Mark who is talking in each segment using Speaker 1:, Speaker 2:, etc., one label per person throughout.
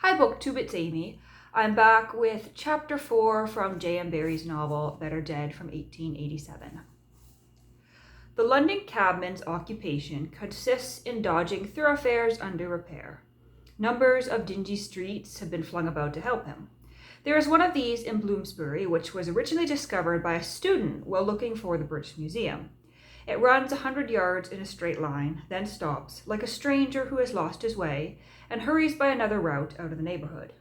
Speaker 1: Hi Booktube, it's Amy. I'm back with Chapter 4 from J.M. Barrie's novel Better Dead from 1887. The London cabman's occupation consists in dodging thoroughfares under repair. Numbers of dingy streets have been flung about to help him. There is one of these in Bloomsbury, which was originally discovered by a student while looking for the British Museum. It runs 100 yards in a straight line, then stops, like a stranger who has lost his way, and hurries by another route out of the neighborhood.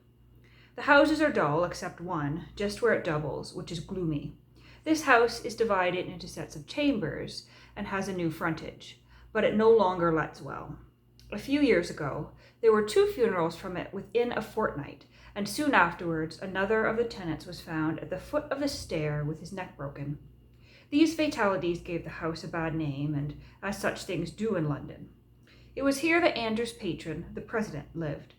Speaker 1: The houses are dull, except one, just where it doubles, which is gloomy. This house is divided into sets of chambers and has a new frontage, but it no longer lets well. A few years ago, there were 2 funerals from it within a fortnight, and soon afterwards another of the tenants was found at the foot of the stair with his neck broken. These fatalities gave the house a bad name, and as such things do in London. It was here that Andrew's patron, the president, lived.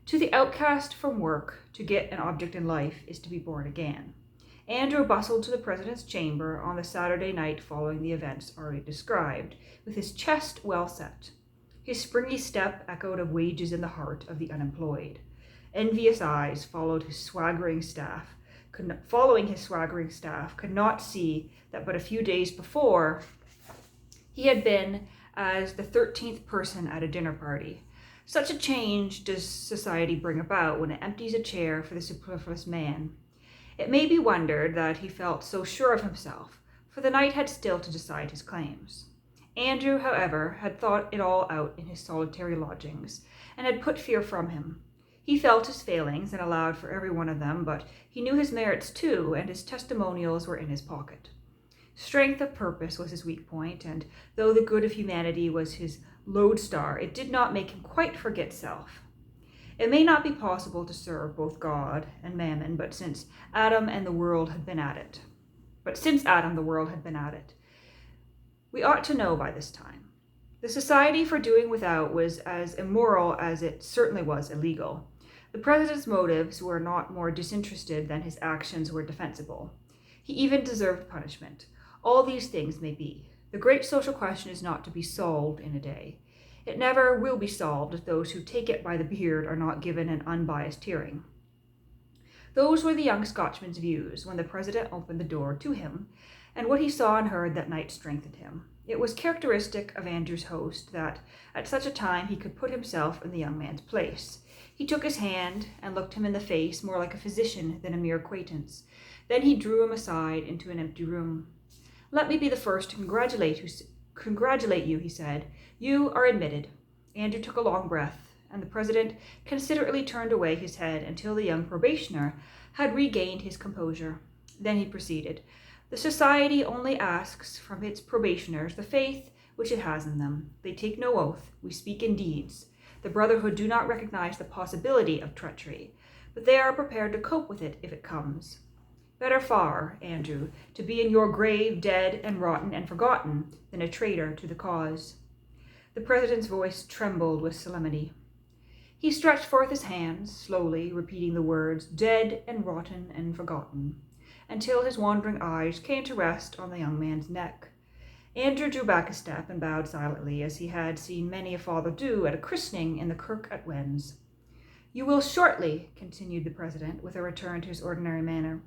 Speaker 1: To the outcast from work, to get an object in life is to be born again. Andrew bustled to the president's chamber on the Saturday night following the events already described, with his chest well set. His springy step echoed of wages in the heart of the unemployed. Envious eyes following his swaggering staff, could not see that but a few days before he had been as the 13th person at a dinner party. Such a change does society bring about when it empties a chair for the superfluous man. It may be wondered that he felt so sure of himself, for the night had still to decide his claims. Andrew, however, had thought it all out in his solitary lodgings, and had put fear from him. He felt his failings and allowed for every one of them, but he knew his merits too, and his testimonials were in his pocket. Strength of purpose was his weak point, and though the good of humanity was his lodestar, it did not make him quite forget self. It may not be possible to serve both God and mammon, but since Adam the world had been at it, we ought to know by this time. The society for doing without was as immoral as it certainly was illegal. The president's motives were not more disinterested than his actions were defensible. He even deserved punishment. All these things may be. The great social question is not to be solved in a day. It never will be solved if those who take it by the beard are not given an unbiased hearing. Those were the young Scotchman's views when the president opened the door to him, and what he saw and heard that night strengthened him. It was characteristic of Andrew's host that at such a time he could put himself in the young man's place. He took his hand and looked him in the face more like a physician than a mere acquaintance. Then he drew him aside into an empty room. "Let me be the first to congratulate you," he said. "You are admitted." Andrew took a long breath, and the president considerately turned away his head until the young probationer had regained his composure. Then he proceeded. "The society only asks from its probationers the faith which it has in them. They take no oath. We speak in deeds. The brotherhood do not recognize the possibility of treachery, but they are prepared to cope with it if it comes. Better far, Andrew, to be in your grave dead and rotten and forgotten than a traitor to the cause." The president's voice trembled with solemnity. He stretched forth his hands, slowly repeating the words, "dead and rotten and forgotten," until his wandering eyes came to rest on the young man's neck. Andrew drew back a step and bowed silently, as he had seen many a father do at a christening in the kirk at Wens. "You will shortly," continued the president, with a return to his ordinary manner,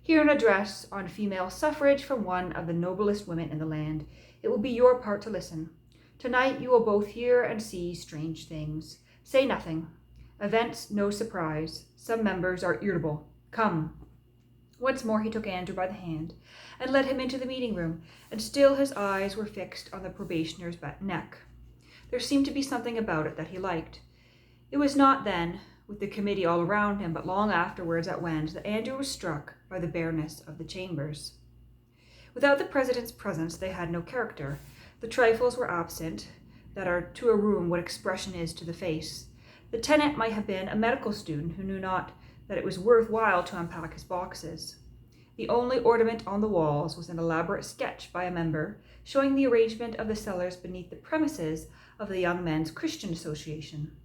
Speaker 1: "hear an address on female suffrage from one of the noblest women in the land. It will be your part to listen. Tonight you will both hear and see strange things. Say nothing. Events no surprise. Some members are irritable. Come." Once more he took Andrew by the hand and led him into the meeting room, and still his eyes were fixed on the probationer's neck. There seemed to be something about it that he liked. It was not then, with the committee all around him, but long afterwards at Wens, that Andrew was struck by the bareness of the chambers. Without the president's presence they had no character. The trifles were absent that are to a room what expression is to the face. The tenant might have been a medical student who knew not that it was worth while to unpack his boxes. The only ornament on the walls was an elaborate sketch by a member, showing the arrangement of the cellars beneath the premises of the Young Men's Christian Association.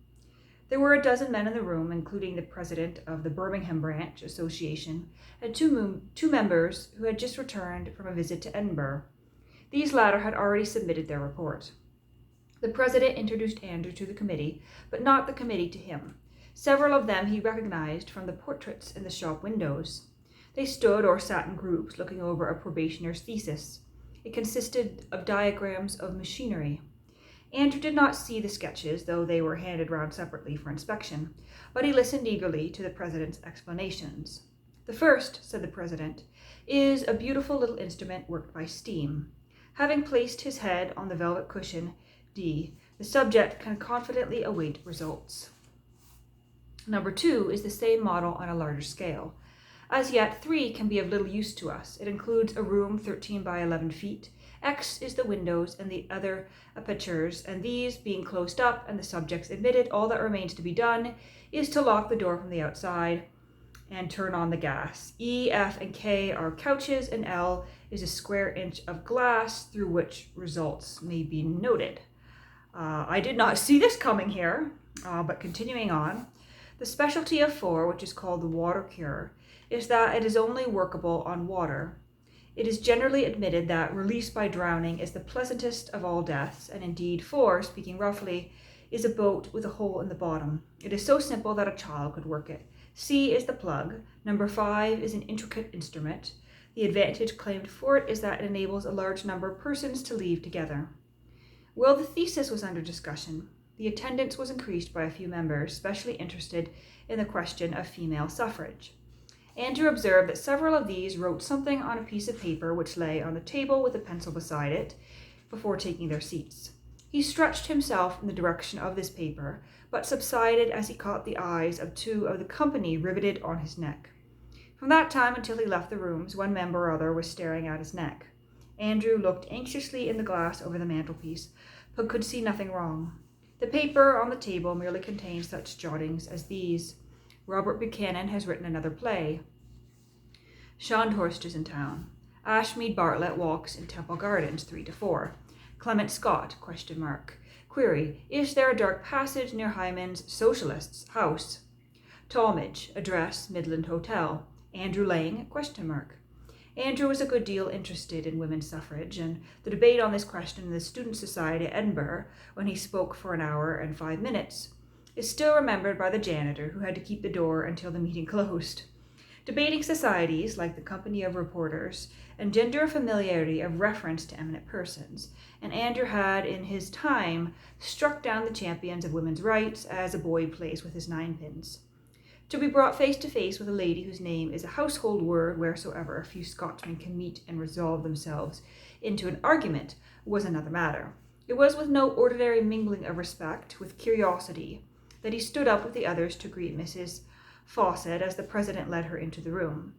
Speaker 1: There were a dozen men in the room, including the president of the Birmingham Branch Association and two members who had just returned from a visit to Edinburgh. These latter had already submitted their report. The president introduced Andrew to the committee, but not the committee to him. Several of them he recognized from the portraits in the shop windows. They stood or sat in groups looking over a probationer's thesis. It consisted of diagrams of machinery. Andrew did not see the sketches, though they were handed round separately for inspection, but he listened eagerly to the president's explanations. "The first," said the president, "is a beautiful little instrument worked by steam. Having placed his head on the velvet cushion D, the subject can confidently await results. Number 2 is the same model on a larger scale. As yet, 3 can be of little use to us. It includes a room 13 by 11 feet. X is the windows and the other apertures, and these being closed up and the subjects admitted, all that remains to be done is to lock the door from the outside and turn on the gas. E, F, and K are couches, and L is a square inch of glass through which results may be noted." I did not see this coming here, but continuing on. "The specialty of 4, which is called the water cure, is that it is only workable on water. It is generally admitted that release by drowning is the pleasantest of all deaths, and indeed 4, speaking roughly, is a boat with a hole in the bottom. It is so simple that a child could work it. C is the plug. Number 5 is an intricate instrument. The advantage claimed for it is that it enables a large number of persons to leave together." While the thesis was under discussion, the attendance was increased by a few members, specially interested in the question of female suffrage. Andrew observed that several of these wrote something on a piece of paper which lay on the table with a pencil beside it before taking their seats. He stretched himself in the direction of this paper, but subsided as he caught the eyes of 2 of the company riveted on his neck. From that time until he left the rooms, one member or other was staring at his neck. Andrew looked anxiously in the glass over the mantelpiece, but could see nothing wrong. The paper on the table merely contained such jottings as these: "Robert Buchanan has written another play. Shondhurst is in town. Ashmead Bartlett walks in Temple Gardens 3 to 4. Clement Scott, ? Query, is there a dark passage near Hyman's Socialist's house? Talmage, address Midland Hotel. Andrew Lang, ? Andrew was a good deal interested in women's suffrage, and the debate on this question in the Student Society at Edinburgh, when he spoke for an hour and 5 minutes, is still remembered by the janitor who had to keep the door until the meeting closed. Debating societies, like the Company of Reporters, engender a familiarity of reference to eminent persons, and Andrew had in his time struck down the champions of women's rights as a boy plays with his ninepins. To be brought face to face with a lady whose name is a household word wheresoever a few Scotchmen can meet and resolve themselves into an argument was another matter. It was with no ordinary mingling of respect, with curiosity, that he stood up with the others to greet Mrs. Fawcett as the president led her into the room.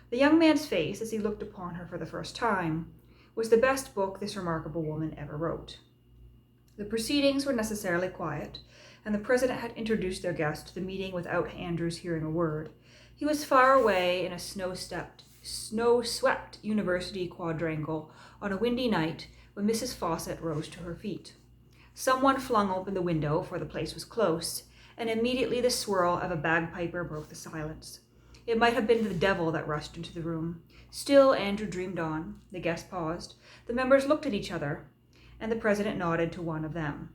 Speaker 1: The young man's face, as he looked upon her for the first time, was the best book this remarkable woman ever wrote. The proceedings were necessarily quiet, and the president had introduced their guest to the meeting without Andrew's hearing a word. He was far away in a snow-swept university quadrangle on a windy night when Mrs. Fawcett rose to her feet. Someone flung open the window, for the place was close, and immediately the swirl of a bagpiper broke the silence. It might have been the devil that rushed into the room. Still, Andrew dreamed on. The guest paused. The members looked at each other, and the president nodded to one of them.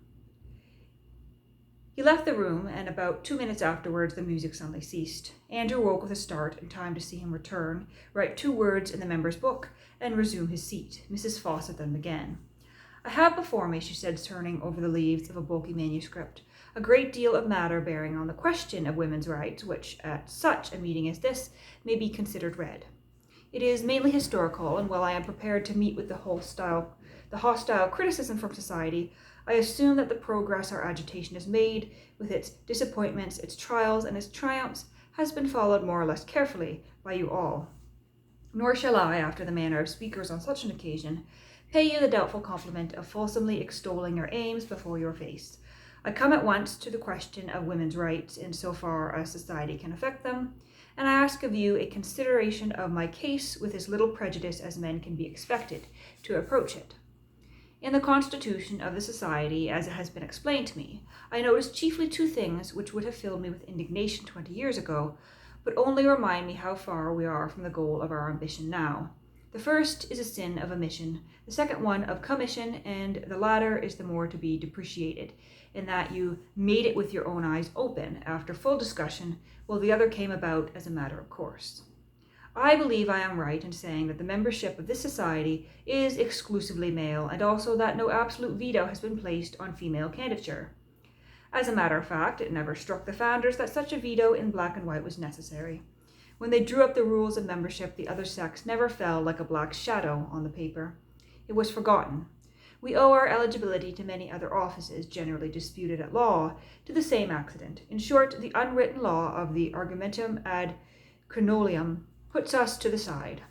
Speaker 1: He left the room, and about 2 minutes afterwards the music suddenly ceased. Andrew woke with a start, in time to see him return, write 2 words in the member's book, and resume his seat. Mrs. Fawcett then began. "I have before me," she said, turning over the leaves of a bulky manuscript, "a great deal of matter bearing on the question of women's rights, which, at such a meeting as this, may be considered read. It is mainly historical, and while I am prepared to meet with the hostile criticism from society, I assume that the progress our agitation has made, with its disappointments, its trials, and its triumphs, has been followed more or less carefully by you all. Nor shall I, after the manner of speakers on such an occasion, pay you the doubtful compliment of fulsomely extolling your aims before your face. I come at once to the question of women's rights in so far as society can affect them, and I ask of you a consideration of my case with as little prejudice as men can be expected to approach it. In the constitution of the society, as it has been explained to me, I notice chiefly 2 things which would have filled me with indignation 20 years ago, but only remind me how far we are from the goal of our ambition now. The first is a sin of omission, the second one of commission, and the latter is the more to be depreciated, in that you made it with your own eyes open after full discussion, while the other came about as a matter of course. I believe I am right in saying that the membership of this society is exclusively male, and also that no absolute veto has been placed on female candidature. As a matter of fact, it never struck the founders that such a veto in black and white was necessary. When they drew up the rules of membership, the other sex never fell like a black shadow on the paper. It was forgotten. We owe our eligibility to many other offices, generally disputed at law, to the same accident. In short, the unwritten law of the argumentum ad crenolium puts us to the side.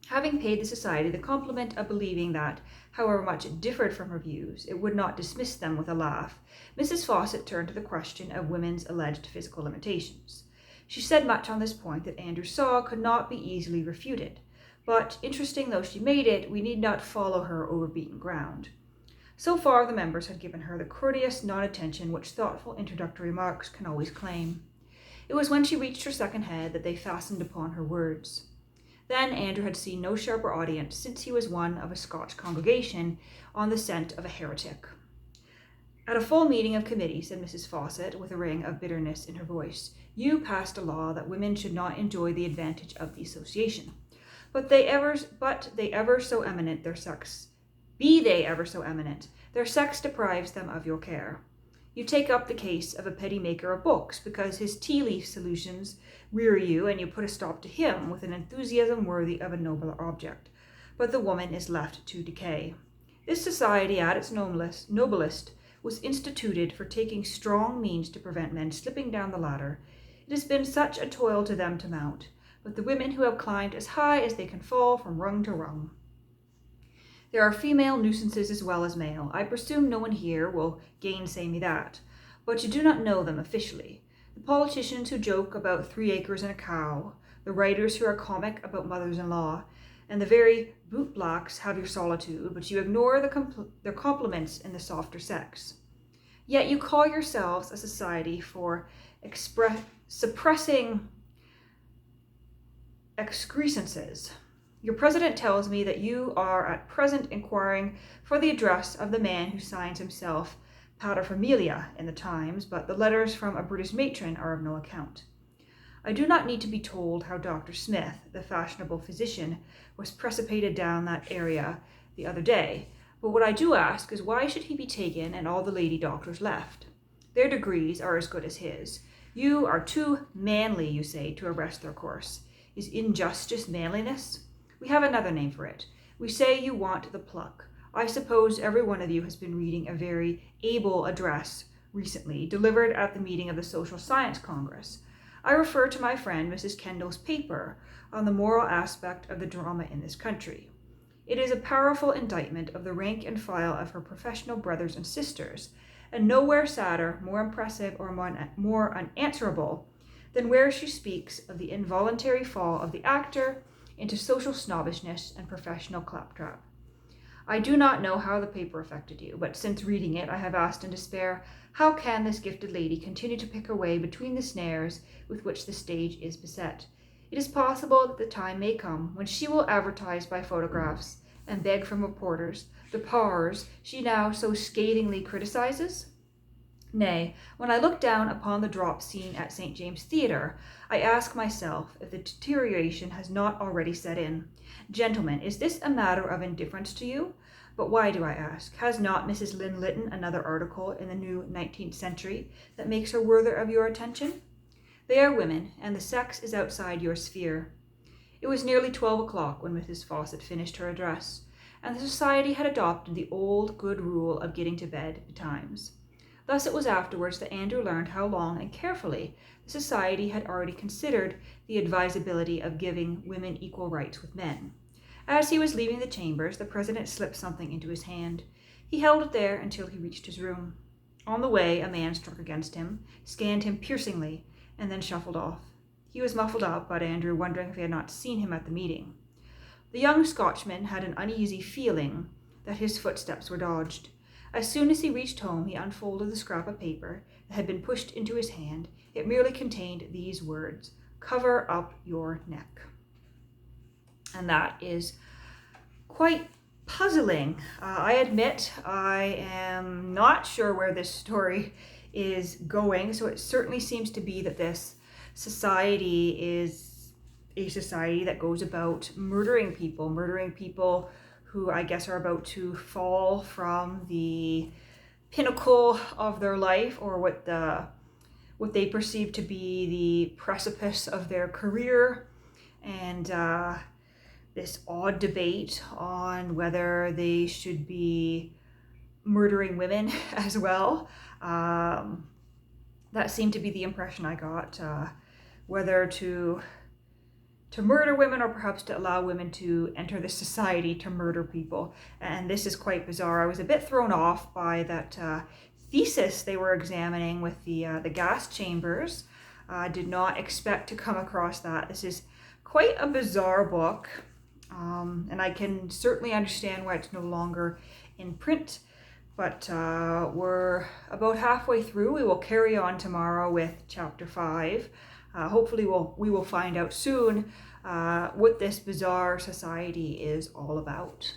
Speaker 1: Having paid the society the compliment of believing that, however much it differed from her views, it would not dismiss them with a laugh, Mrs. Fawcett turned to the question of women's alleged physical limitations. She said much on this point that Andrew saw could not be easily refuted, but, interesting though she made it, we need not follow her over beaten ground. So far the members had given her the courteous non-attention which thoughtful introductory remarks can always claim. It was when she reached her second head that they fastened upon her words. Then Andrew had seen no sharper audience since he was one of a Scotch congregation on the scent of a heretic. At a full meeting of committee, said Mrs. Fawcett, with a ring of bitterness in her voice, you passed a law that women should not enjoy the advantage of the association. Be they ever so eminent, their sex deprives them of your care. You take up the case of a petty maker of books because his tea-leaf solutions weary you, and you put a stop to him with an enthusiasm worthy of a nobler object. But the woman is left to decay. This society, at its noblest, was instituted for taking strong means to prevent men slipping down the ladder. It has been such a toil to them to mount, but the women who have climbed as high as they can fall from rung to rung. There are female nuisances as well as male. I presume no one here will gainsay me that, but you do not know them officially. The politicians who joke about 3 acres and a cow, the writers who are comic about mothers-in-law, and the very bootblacks have your solitude, but you ignore their compliments in the softer sex. Yet you call yourselves a society for suppressing excrescences. Your president tells me that you are at present inquiring for the address of the man who signs himself paterfamilia in the Times, but the letters from a British matron are of no account. I do not need to be told how Dr. Smith, the fashionable physician, was precipitated down that area the other day, but what I do ask is why should he be taken and all the lady doctors left? Their degrees are as good as his. You are too manly, you say, to arrest their course. Is injustice manliness? We have another name for it. We say you want the pluck. I suppose every one of you has been reading a very able address recently, delivered at the meeting of the Social Science Congress. I refer to my friend Mrs. Kendall's paper on the moral aspect of the drama in this country. It is a powerful indictment of the rank and file of her professional brothers and sisters, and nowhere sadder, more impressive, or more unanswerable than where she speaks of the involuntary fall of the actor into social snobbishness and professional claptrap. I do not know how the paper affected you, but since reading it, I have asked in despair, how can this gifted lady continue to pick her way between the snares with which the stage is beset? It is possible that the time may come when she will advertise by photographs and beg from reporters the pars she now so scathingly criticizes? Nay, when I look down upon the drop scene at St. James Theatre, I ask myself if the deterioration has not already set in. Gentlemen, is this a matter of indifference to you? But why do I ask? Has not Mrs. Lynn Lytton another article in the new 19th century that makes her worthy of your attention? They are women, and the sex is outside your sphere. It was nearly 12 o'clock when Mrs. Fawcett finished her address, and the society had adopted the old good rule of getting to bed betimes. Thus it was afterwards that Andrew learned how long and carefully the society had already considered the advisability of giving women equal rights with men. As he was leaving the chambers, the president slipped something into his hand. He held it there until he reached his room. On the way, a man struck against him, scanned him piercingly, and then shuffled off. He was muffled up, but Andrew wondering if he had not seen him at the meeting. The young Scotchman had an uneasy feeling that his footsteps were dogged. As soon as he reached home, he unfolded the scrap of paper that had been pushed into his hand. It merely contained these words, "Cover up your neck." And that is quite puzzling. I admit I am not sure where this story is going, so it certainly seems to be that this society is a society that goes about murdering people who I guess are about to fall from the pinnacle of their life, or what they perceive to be the precipice of their career. And this odd debate on whether they should be murdering women as well. That seemed to be the impression I got, whether to murder women or perhaps to allow women to enter the society to murder people. And this is quite bizarre. I was a bit thrown off by that thesis they were examining with the gas chambers. I did not expect to come across that. This is quite a bizarre book, and I can certainly understand why it's no longer in print. But we're about halfway through. We will carry on tomorrow with chapter 5. Hopefully we will find out soon what this bizarre society is all about.